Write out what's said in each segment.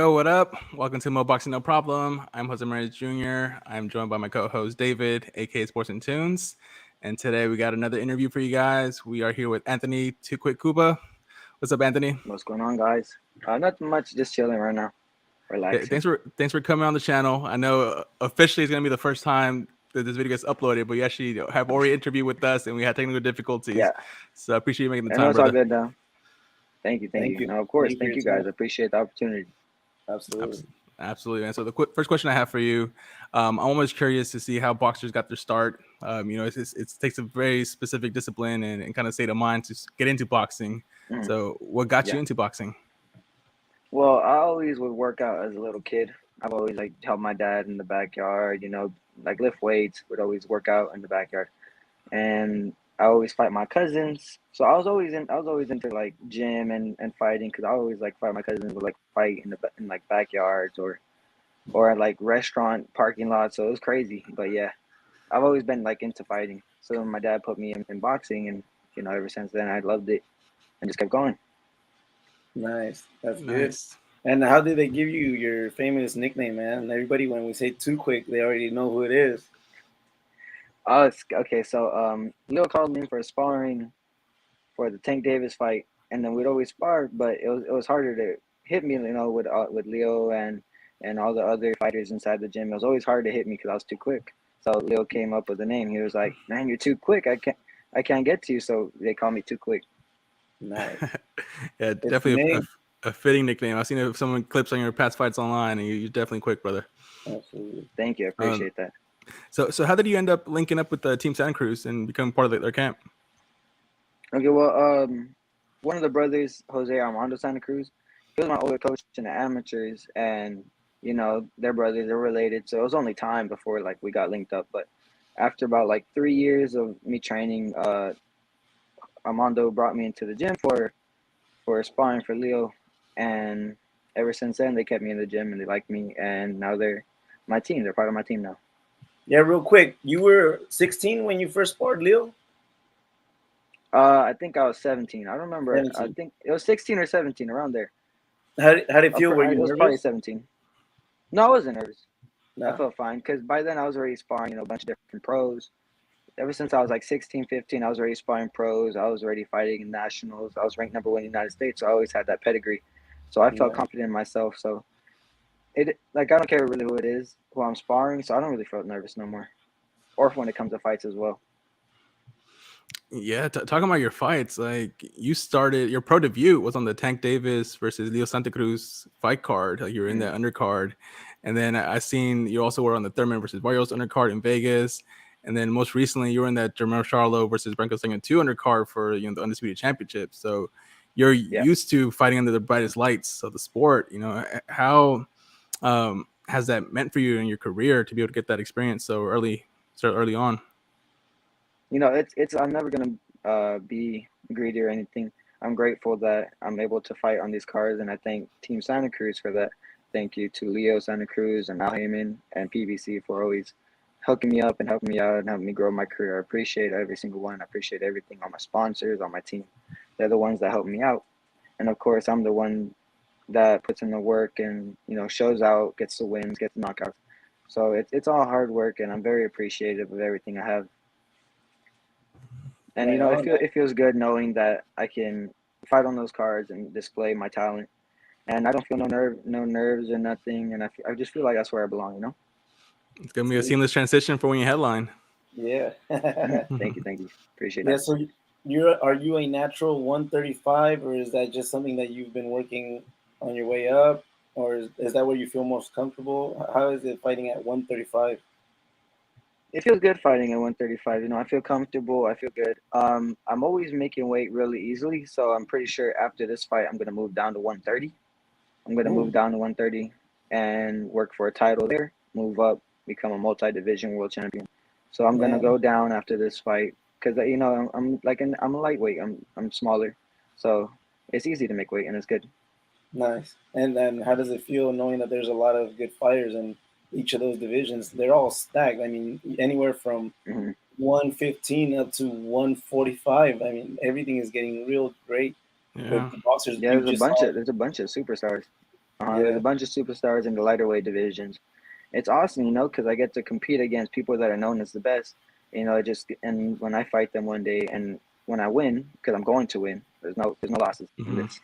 Yo, what up? Welcome to Mo Boxing No Problem. I'm Jose Ramirez Jr. I'm joined by my co-host David, aka SportsNTunes. And today we got another interview for you guys. We are here with Anthony Too Quick Cuba. What's up, Anthony? What's going on, guys? Not much, just chilling right now, relaxing. Thanks for coming on the channel. I know officially it's gonna be the first time that this video gets uploaded, but you actually have already interviewed with us, and we had technical difficulties. Yeah, So I appreciate you making the I time, know it's all brother. good though. Thank you. No, of course, thank you guys. I appreciate the opportunity. Absolutely, man. So the first question I have for you, I'm always curious to see how boxers got their start. It takes a very specific discipline and kind of state of mind to get into boxing. Mhm. So what got you into boxing? Well, I always would work out as a little kid. I've always helped my dad in the backyard, lift weights, would always work out in the backyard. And I always fight my cousins. So I was always into like gym and fighting because I always fight my cousins would fight in backyards or at like restaurant parking lots. So it was crazy. But yeah, I've always been into fighting. So my dad put me in boxing, and ever since then I loved it and just kept going. Nice. That's Nice. Good. And how did they give you your famous nickname, man? Everybody, when we say Too Quick, they already know who it is. Oh, okay. So Leo called me for sparring for the Tank Davis fight, and then we'd always spar, but it was harder to hit me, with Leo and all the other fighters inside the gym. It was always hard to hit me because I was too quick. So Leo came up with the name. He was like, "Man, you're too quick. I can't get to you." So they call me Too Quick. Nice. Yeah, definitely a fitting nickname. I've seen someone clips on your past fights online, and you're definitely quick, brother. Absolutely. Thank you. I appreciate that. So how did you end up linking up with the Team Santa Cruz and becoming part of their camp? Okay, well, one of the brothers, Jose Armando Santa Cruz, he was my older coach in the amateurs, and their brothers, they're related. So it was only time before we got linked up. But after about 3 years of me training, Armando brought me into the gym for sparring for Leo, and ever since then they kept me in the gym and they like me, and now they're my team. They're part of my team now. Yeah, real quick, you were 16 when you first sparred Leo? I think I was 17. I don't remember. 17. I think it was 16 or 17, around there. How did it feel? Were you It was nervous? probably 17. No, I wasn't nervous. No. I felt fine because by then I was already sparring, a bunch of different pros. Ever since I was 16, 15, I was already sparring pros. I was already fighting in nationals. I was ranked number 1 in the United States, so I always had that pedigree. So I felt confident in myself. So I don't care really who it is, who I'm sparring. So I don't really feel nervous no more, or when it comes to fights as well. Yeah, talking about your fights, you started your pro debut was on the Tank Davis versus Leo Santa Cruz fight card. You were in that undercard, and then I seen you also were on the Thurman versus Barrios undercard in Vegas, and then most recently you were in that Jermel Charlo versus Branco Second 2 undercard for the Undisputed Championship. So you're used to fighting under the brightest lights of the sport. How has that meant for you in your career to be able to get that experience so early on? It's I'm never gonna be greedy or anything. I'm grateful that I'm able to fight on these cards, and I thank Team Santa Cruz for that. Thank you to Leo Santa Cruz and Al Heyman and PBC for always hooking me up and helping me out and helping me grow my career. I appreciate every single one. I appreciate everything. All my sponsors, on my team, they're the ones that help me out. And of course, I'm the one that puts in the work and shows out, gets the wins, gets the knockouts. So it's all hard work, and I'm very appreciative of everything I have. And it feels good knowing that I can fight on those cards and display my talent, and I don't feel no nerves or nothing, and I just feel like that's where I belong. It's gonna be a seamless transition for when you headline. Yeah. Thank you. Appreciate that. So are you a natural 135, or is that just something that you've been working on your way up, or is that where you feel most comfortable? How is it fighting at 135? It feels good fighting at 135. I feel comfortable. I feel good. I'm always making weight really easily, so I'm pretty sure after this fight, I'm gonna move down to 130. I'm gonna move down to 130 and work for a title there. Move up, become a multi-division world champion. So I'm gonna go down after this fight because I'm a lightweight. I'm smaller, so it's easy to make weight and it's good. Nice. And then how does it feel knowing that there's a lot of good fighters in each of those divisions? They're all stacked. I mean, anywhere from 115 up to 145. I mean, everything is getting real great. Yeah. With the boxers, there's a bunch of superstars. There's a bunch of superstars in the lighter weight divisions. It's awesome, you know, because I get to compete against people that are known as the best. You know, and when I fight them one day, and when I win, because I'm going to win. There's no losses in this.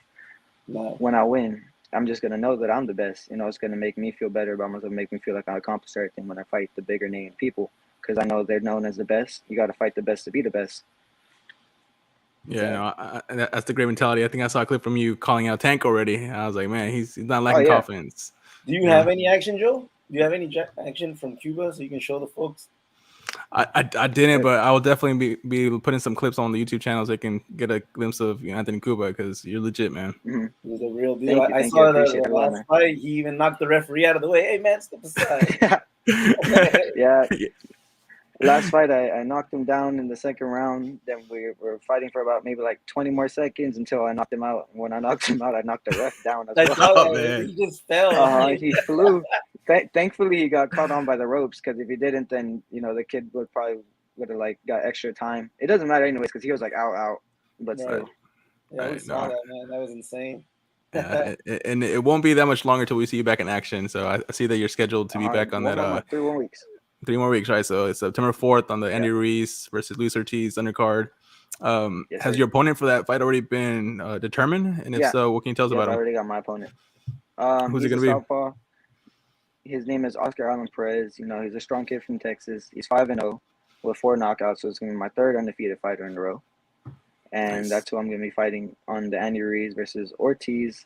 No. When I win, I'm just gonna know that I'm the best. You know, it's gonna make me feel better about myself, make me feel like I accomplished everything when I fight the bigger name people, because I know they're known as the best. You got to fight the best to be the best. Yeah, no, that's the great mentality. I think I saw a clip from you calling out Tank already. I was like, man, he's not lacking confidence. Do you have any action, Joe? Do you have any action from Cuba so you can show the folks? I didn't, but I will definitely be putting some clips on the YouTube channel so they can get a glimpse of Anthony Cuba, because you're legit, man. Mm-hmm. He's a real deal. I saw the last fight. He even knocked the referee out of the way. Hey, man, step aside. Yeah. Last fight, I knocked him down in the second round. Then we were fighting for about maybe like 20 more seconds until I knocked him out. When I knocked him out, I knocked the ref down as well. Man. He just fell. He flew. Thankfully, he got caught on by the ropes, because if he didn't, then, you know, the kid would have like got extra time. It doesn't matter anyways, because he was like out. But still. Yeah, we saw that, man. That was insane. And it won't be that much longer till we see you back in action. So I see that you're scheduled to be back on that. 3 more weeks. 3 more weeks, right? So it's September 4th on the Andy Ruiz versus Luis Ortiz undercard. Has your opponent for that fight already been determined? And if so, what can you tell us about him? I already got my opponent. Who's he going to be? Southpaw. His name is Oscar Allen Perez. You know, he's a strong kid from Texas. He's 5-0 with 4 knockouts, so it's going to be my 3rd undefeated fighter in a row. And that's who I'm going to be fighting on the Andy Ruiz versus Ortiz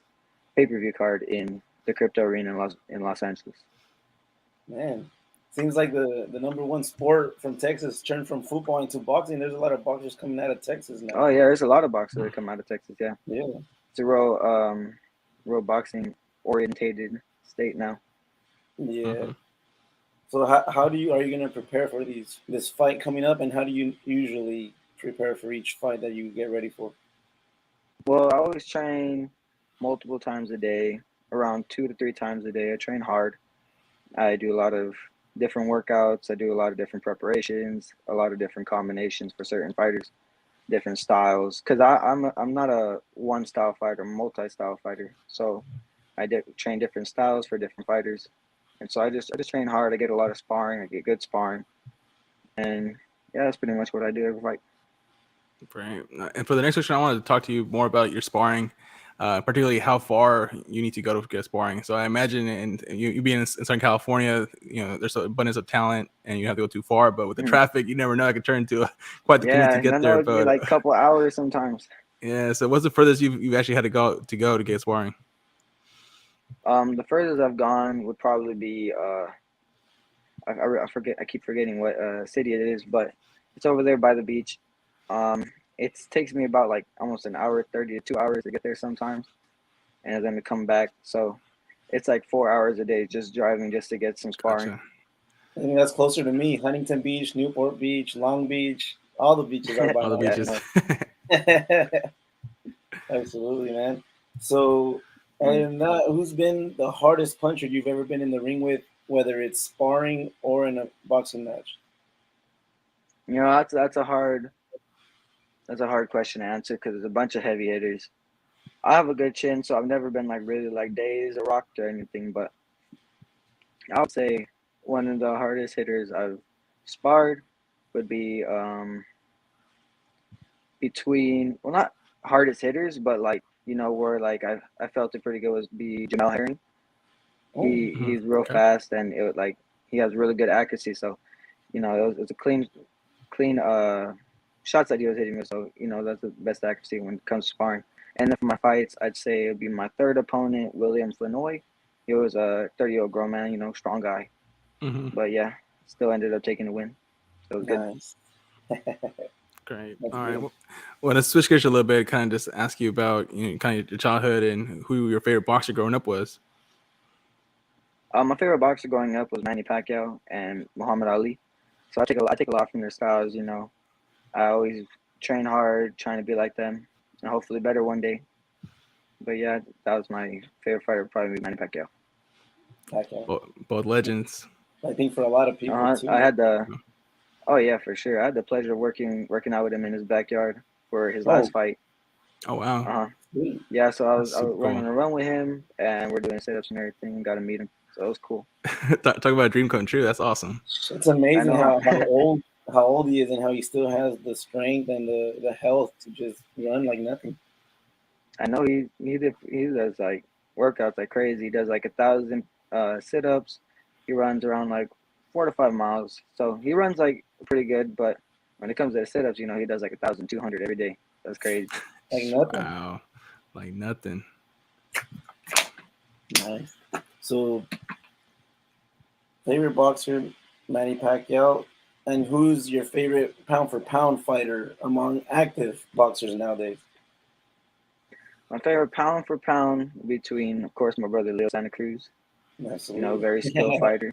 pay-per-view card in the Crypto Arena in Los Angeles. Man. Seems like the number one sport from Texas turned from football into boxing. There's a lot of boxers coming out of Texas now. Oh yeah, there's a lot of boxers that come out of Texas. Yeah. It's a real boxing orientated state now. Yeah. Mm-hmm. So how are you going to prepare for this fight coming up, and how do you usually prepare for each fight that you get ready for? Well, I always train multiple times a day, around 2 to 3 times a day. I train hard. I do a lot of different workouts. I do a lot of different preparations, a lot of different combinations for certain fighters, different styles. Because I'm not a one style fighter, I'm a multi-style fighter. So I train different styles for different fighters, and so I just train hard. I get a lot of sparring. I get good sparring, and yeah, that's pretty much what I do every fight. Great. And for the next question, I wanted to talk to you more about your sparring. Particularly how far you need to go to get sparring. So I imagine, and you being in Southern California, you know, there's an abundance of talent, and you have to go too far. But with the traffic, you never know. It could turn into quite the commute to get there. But like a couple hours sometimes. Yeah. So what's the furthest you've actually had to go to get sparring? The furthest I've gone would probably be I forget. I keep forgetting what city it is, but it's over there by the beach. It takes me about like almost an hour 30 to 2 hours to get there sometimes, and then to come back. So it's like 4 hours a day just driving just to get some sparring. Gotcha. I think that's closer to me. Huntington Beach, Newport Beach, Long Beach, all the beaches are by all the beaches. Absolutely, man. So, and who's been the hardest puncher you've ever been in the ring with, whether it's sparring or in a boxing match? You know, that's a hard question to answer, because there's a bunch of heavy hitters. I have a good chin, so I've never been like really like dazed or rocked or anything. But I would say one of the hardest hitters I've sparred would be between, well, not hardest hitters, but like, you know, where like I felt it pretty good was Jamel Herring. He's real fast, and it like he has really good accuracy. So, you know, it was a clean shots that he was hitting me. So, you know, that's the best accuracy when it comes to sparring. And then for my fights, I'd say it would be my 3rd opponent, Williams Lanoy. He was a 30-year-old grown man, you know, strong guy. Mm-hmm. But yeah, still ended up taking the win. So it was good. Great. All right. Well, to switch gears a little bit, kind of just ask you about, you know, kind of your childhood and who your favorite boxer growing up was. My favorite boxer growing up was Manny Pacquiao and Muhammad Ali. So I take a lot from their styles. You know, I always train hard, trying to be like them, and hopefully better one day. But yeah, that was my favorite fighter, probably Manny Pacquiao. Both legends. I think for a lot of people too. I had the, oh yeah, for sure. I had the pleasure of working out with him in his backyard for his last fight. Oh wow! Sweet. Yeah, so I That's was super running cool. a run with him, and we're doing sit-ups and everything. Got to meet him, so it was cool. Talk about a dream come true. That's awesome. It's I amazing know. how old he is and how he still has the strength and the health to just run like nothing. I know he does like workouts like crazy. He does like 1,000 sit-ups. He runs around like 4 to 5 miles. So he runs like pretty good. But when it comes to sit-ups, he does like 1,200 every day. That's crazy. Like nothing. Wow, like nothing. Nice. So, favorite boxer, Manny Pacquiao, and who's your favorite pound for pound fighter among active boxers nowadays? My favorite pound for pound between, of course, my brother Leo Santa Cruz. Absolutely. Very skilled fighter.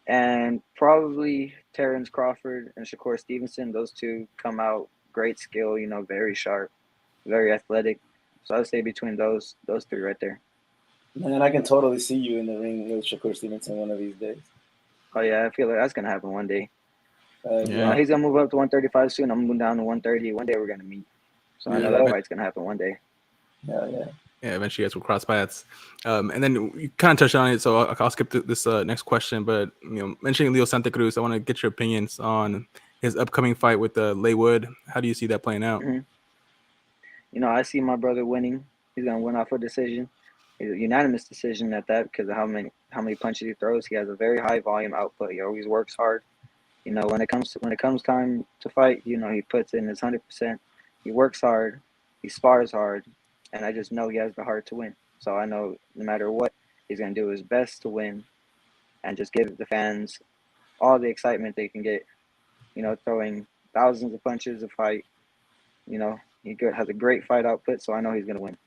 And probably Terrence Crawford and Shakur Stevenson. Those two come out great skill, very sharp, very athletic. So I would say between those three right there. Man, I can totally see you in the ring with Shakur Stevenson one of these days. Oh yeah, I feel like that's gonna happen one day. Yeah. He's gonna move up to 135 soon. I'm moving down to 130. One day we're gonna meet. So I know that fight's gonna happen one day. Yeah. Yeah, eventually you guys will cross paths. And then you kind of touched on it, so I'll skip this next question. But mentioning Leo Santa Cruz, I want to get your opinions on his upcoming fight with Leigh Wood. How do you see that playing out? Mm-hmm. I see my brother winning. He's gonna win off a decision, a unanimous decision at that, because of how many punches he throws. He has a very high volume output. He always works hard. When it comes time to fight, he puts in his 100%. He works hard. He spars hard, and I just know he has the heart to win. So I know no matter what, he's gonna do his best to win, and just give the fans all the excitement they can get. Throwing thousands of punches a fight. He has a great fight output, so I know he's gonna win.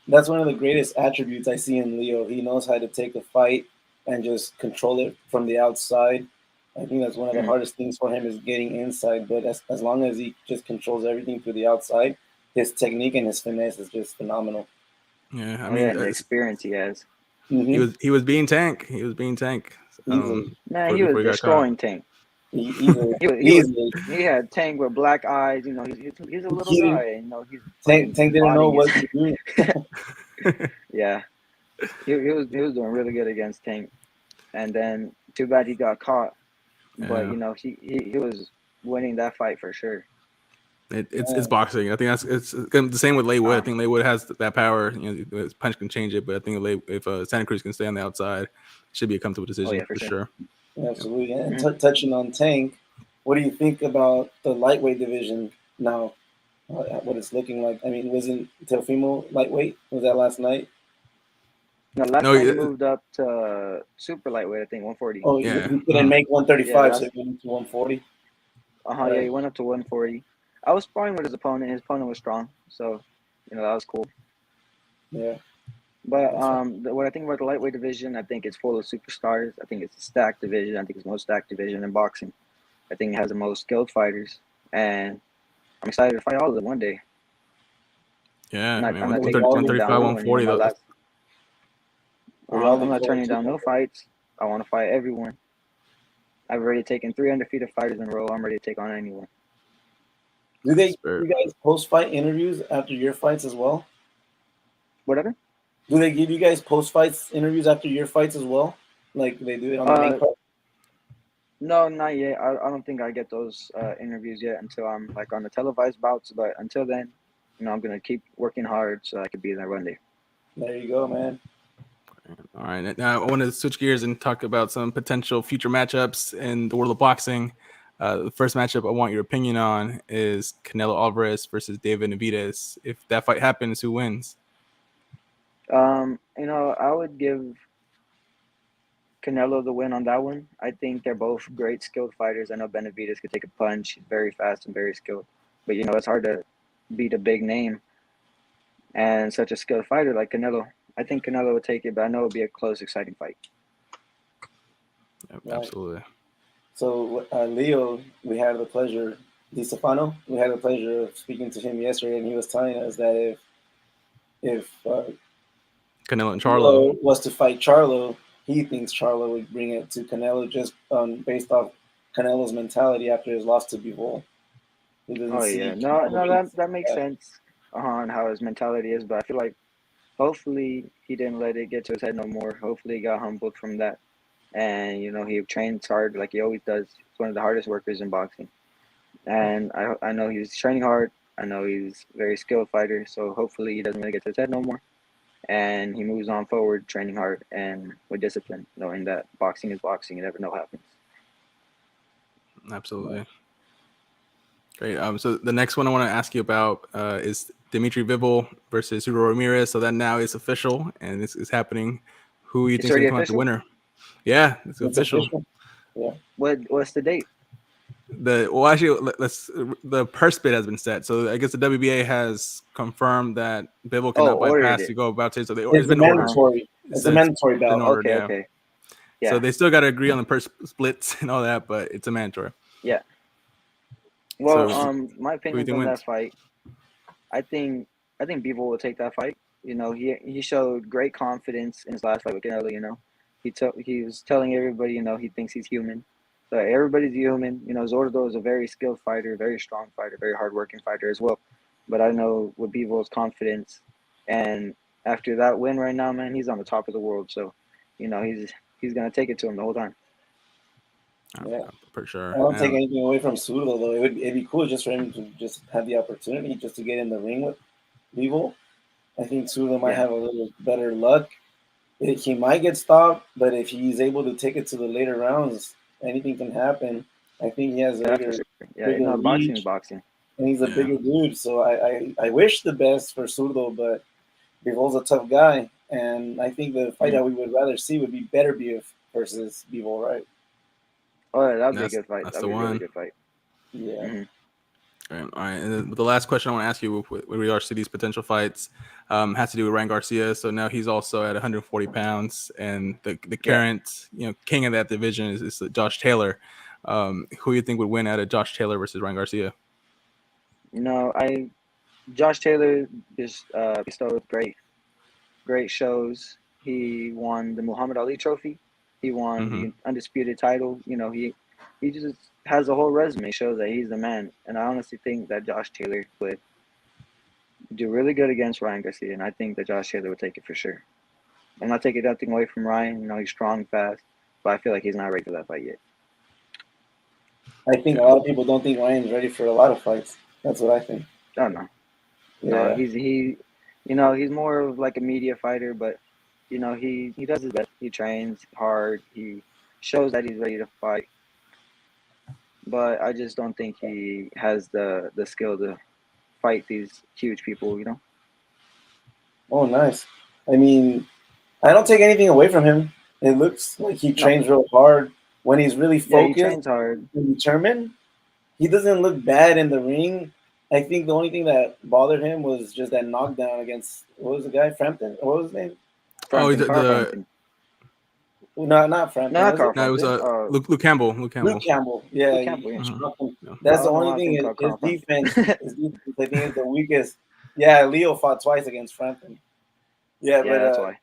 That's one of the greatest attributes I see in Leo. He knows how to take a fight and just control it from the outside. I think that's one of the hardest things for him is getting inside. But as long as he just controls everything through the outside, his technique and his finesse is just phenomenal. Yeah, I mean, and the experience he has. Mm-hmm. He was being Tank. He was being Tank. Easily. Man, he was destroying Tank. Easily. He had Tank with black eyes. He's a little guy. He's Tank didn't know what to do. Yeah, he was doing really good against Tank, and then too bad he got caught. But he was winning that fight for sure. It's boxing. I think it's the same with Leigh Wood. I think Leigh Wood has that power. His punch can change it, but I think if Santa Cruz can stay on the outside, it should be a comfortable decision for sure. Absolutely. And touching on Tank, what do you think about the lightweight division now? What it's looking like? I mean, wasn't Teofimo lightweight? Was that last night? No, last night he moved up to super lightweight. I think 140. Oh, yeah. He couldn't make 135, so he went to 140. Yeah, he went up to 140. I was sparring with his opponent. His opponent was strong, so that was cool. Yeah. But what I think about the lightweight division, I think it's full of superstars. I think it's a stacked division. I think it's the most stacked division in boxing. I think it has the most skilled fighters, and I'm excited to fight all of them one day. Yeah, I'm not 135, 140. I'm not turning down no fights. I want to fight everyone. I've already taken 3 undefeated fighters in a row. I'm ready to take on anyone. Do you guys post-fight interviews after your fights as well? Whatever. Do they give you guys post-fights interviews after your fights as well? Like they do it on the main card? No, not yet. I don't think I get those interviews yet until I'm like on the televised bouts. But until then, I'm gonna keep working hard so I could be there one day. There you go, man. All right. Now I want to switch gears and talk about some potential future matchups in the world of boxing. The first matchup I want your opinion on is Canelo Alvarez versus David Benavidez. If that fight happens, who wins? I would give Canelo the win on that one. I think they're both great skilled fighters. I know Benavidez could take a punch. He's very fast and very skilled. But, it's hard to beat a big name and such a skilled fighter like Canelo. I think Canelo would take it, but I know it would be a close, exciting fight. Yep, right. Absolutely. So, Leo, we had the pleasure, Di Stefano, we had the pleasure of speaking to him yesterday, and he was telling us that if Canelo and Charlo was to fight Charlo, he thinks Charlo would bring it to Canelo just based off Canelo's mentality after his loss to Bivol. Oh yeah, no, that makes sense. on how his mentality is, but I feel like hopefully he didn't let it get to his head no more. Hopefully he got humbled from that. And, he trains hard like he always does. He's one of the hardest workers in boxing. And I know he's training hard. I know he's a very skilled fighter. So hopefully he doesn't really get to his head no more. And he moves on forward, training hard and with discipline, knowing that boxing is boxing. You never know what happens. Absolutely. Great. So the next one I want to ask you about is Dimitri Bivol versus Zurdo Ramirez. So that now is official and this is happening. Who you think is going to come out the winner? Yeah, it's official. Yeah. What's the date? The purse bid has been set. So I guess the WBA has confirmed that Bivol cannot bypass to go about it. So it's been mandatory. It's a mandatory bout. Okay. Yeah. So they still got to agree on the purse splits and all that, but it's a mandatory. Yeah. Well, my opinion on that fight, I think Bivol will take that fight. He showed great confidence in his last fight with Canelo. He was telling everybody, he thinks he's human. So everybody's human. Zurdo is a very skilled fighter, very strong fighter, very hardworking fighter as well. But I know with Bivol's confidence, and after that win right now, man, he's on the top of the world. So, he's gonna take it to him the whole time. Yeah, for sure. I don't take anything away from Zurdo, though. It'd be cool just for him to just have the opportunity just to get in the ring with Bivol. I think Zurdo might have a little better luck. He might get stopped, but if he's able to take it to the later rounds, anything can happen. I think he has a bigger boxing is boxing. And he's a bigger dude. So I wish the best for Zurdo, but Bivol's a tough guy. And I think the fight that we would rather see would be Benavidez versus Bivol, right? Oh, yeah, that would be a good fight. That's the one. Really good fight. Yeah. Mm-hmm. All right. And the last question I want to ask you with regards to these potential fights has to do with Ryan Garcia. So now he's also at 140 pounds, and the current king of that division is Josh Taylor. Who do you think would win out of Josh Taylor versus Ryan Garcia? Josh Taylor just bestowed great shows. He won the Muhammad Ali Trophy. He won the undisputed title. He just has a whole resume, shows that he's the man. And I honestly think that Josh Taylor would do really good against Ryan Garcia, and I think that Josh Taylor would take it for sure. I'm not taking nothing away from Ryan. He's strong, fast, but I feel like he's not ready for that fight yet. I think a lot of people don't think Ryan's ready for a lot of fights. That's what I think. Oh no. Yeah. No, he's more of like a media fighter, but he does his best. He trains hard. He shows that he's ready to fight. But I just don't think he has the skill to fight these huge people, Oh, nice. I mean, I don't take anything away from him. It looks like he trains real hard. When he's really focused and determined, he doesn't look bad in the ring. I think the only thing that bothered him was just that knockdown against, what was the guy, Frampton? What was his name? Frampton. Not Frampton. No, it was Luke Campbell. Luke Campbell. Yeah. Luke Campbell, yeah. That's the only thing. His defense, I think, is the weakest. Yeah, Leo fought twice against Frampton. Yeah, but that's why.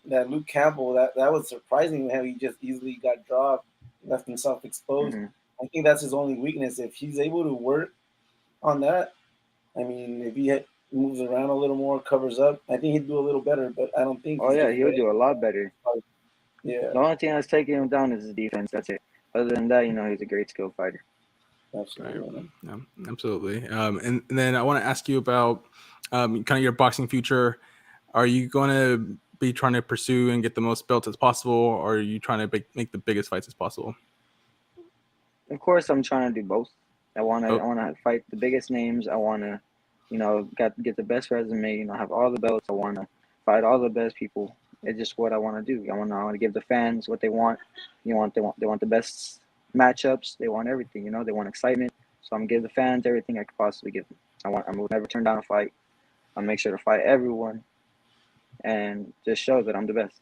That Luke Campbell, that was surprising how he just easily got dropped, left himself exposed. I think that's his only weakness. If he's able to work on that, I mean, if he moves around a little more, covers up, I think he'd do a little better. But I don't think. Oh yeah, he'll do a lot better. Yeah. The only thing that's taking him down is his defense. That's it. Other than that, he's a great skilled fighter. Absolutely. Yeah, absolutely. And then I want to ask you about kind of your boxing future. Are you going to be trying to pursue and get the most belts as possible, or are you trying to make the biggest fights as possible? Of course, I'm trying to do both. I want to fight the biggest names. I want to, get the best resume. Have all the belts. I want to fight all the best people. It's just what I want to do. I want to give the fans what they want. They want the best matchups. They want everything. They want excitement. So I'm gonna give the fans everything I could possibly give them. I will never turn down a fight. I'll make sure to fight everyone, and just show that I'm the best.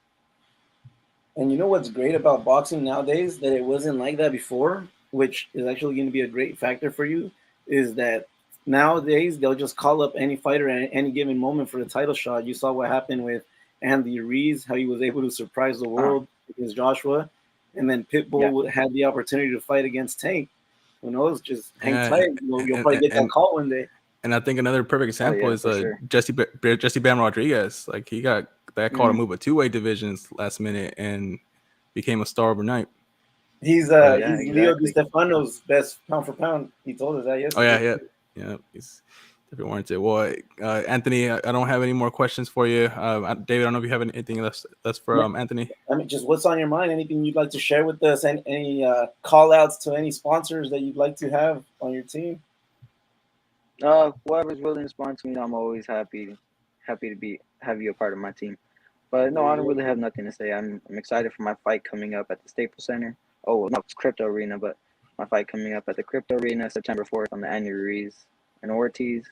And you know what's great about boxing nowadays that it wasn't like that before, which is actually going to be a great factor for you, is that nowadays they'll just call up any fighter at any given moment for the title shot. You saw what happened with Andy Ruiz, how he was able to surprise the world against Joshua, and then Pitbull had the opportunity to fight against Tank. Who knows? Just hang tight. You'll probably get that call one day. And I think another perfect example is for sure. Jesse Bam Rodriguez. Like he got that call to Mhm. move a 2-weight divisions last minute and became a star overnight. He's Yeah, he's Leo Di exactly. Stefano's best pound for pound. He told us that Oh yeah, yesterday. yeah. He's definitely warranted. Well, Anthony, I don't have any more questions for you. David, I don't know if you have anything left for Anthony. I mean, just what's on your mind? Anything you'd like to share with us? Any call outs to any sponsors that you'd like to have on your team? Whoever's willing to sponsor me, I'm always happy to have you a part of my team. But no, There I you don't go. really have nothing to say. I'm excited for my fight coming up at the Staples Center. Oh, no, it's Crypto Arena, but my fight coming up at the Crypto Arena September 4th on the Andy Ruiz and Ortiz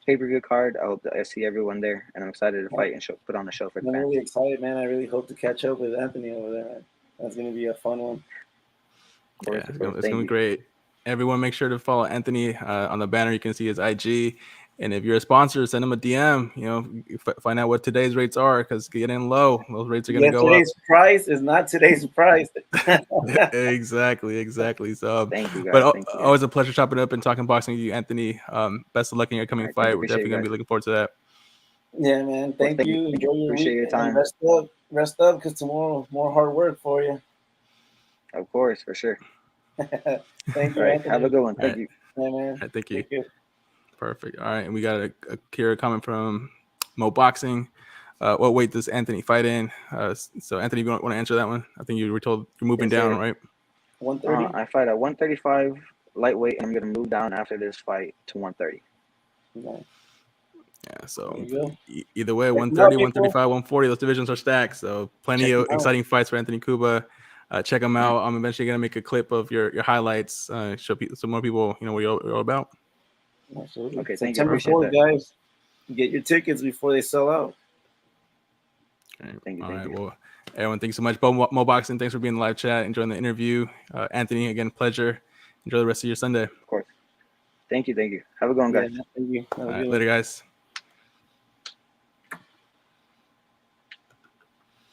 pay-per-view card. I hope that I see everyone there, and I'm excited to fight and put on a show for the I'm fans. really excited, man. I really hope to catch up with Anthony over there, man. That's going to be a fun one. Of course, It's gonna be great. Everyone, make sure to follow Anthony on the banner. You can see his IG. And if you're a sponsor, send him a DM. You know, find out what today's rates are because getting low, those rates are going to go up. Yesterday's price is not today's price. Exactly. So, thank you, guys. but Thank you, always a pleasure chopping up and talking boxing with you, Anthony. Best of luck in your coming fight. We're definitely going to be looking forward to that. Yeah, man. Thank you. Enjoy your appreciate week. your time. Rest up, because tomorrow more hard work for you. Of course, for sure. Thank you, All right, Anthony. have a good one. Thank you. Yeah, man. Thank you. Perfect. All right, and we got a comment from Mo Boxing. What weight does Anthony fight in? So Anthony, you want to answer that one? I think you were told you're moving down, right? 130. I fight at 135 lightweight, and I'm gonna move down after this fight to 130. Nice. Yeah. So either way, 130, 135, 140. Those divisions are stacked. So plenty of exciting fights for Anthony Cuba. Check them out. I'm eventually gonna make a clip of your highlights. Show some more people, what you're all about. Absolutely. Okay, thank September you. 4th, guys. Get your tickets before they sell out. Okay. Thank you. All right. Well, everyone, thanks so much. Mo Boxing, thanks for being in the live chat, enjoying the interview. Anthony, again, pleasure. Enjoy the rest of your Sunday. Of course. Thank you. Have a good one, guys. Yeah, thank you. All right, later, guys.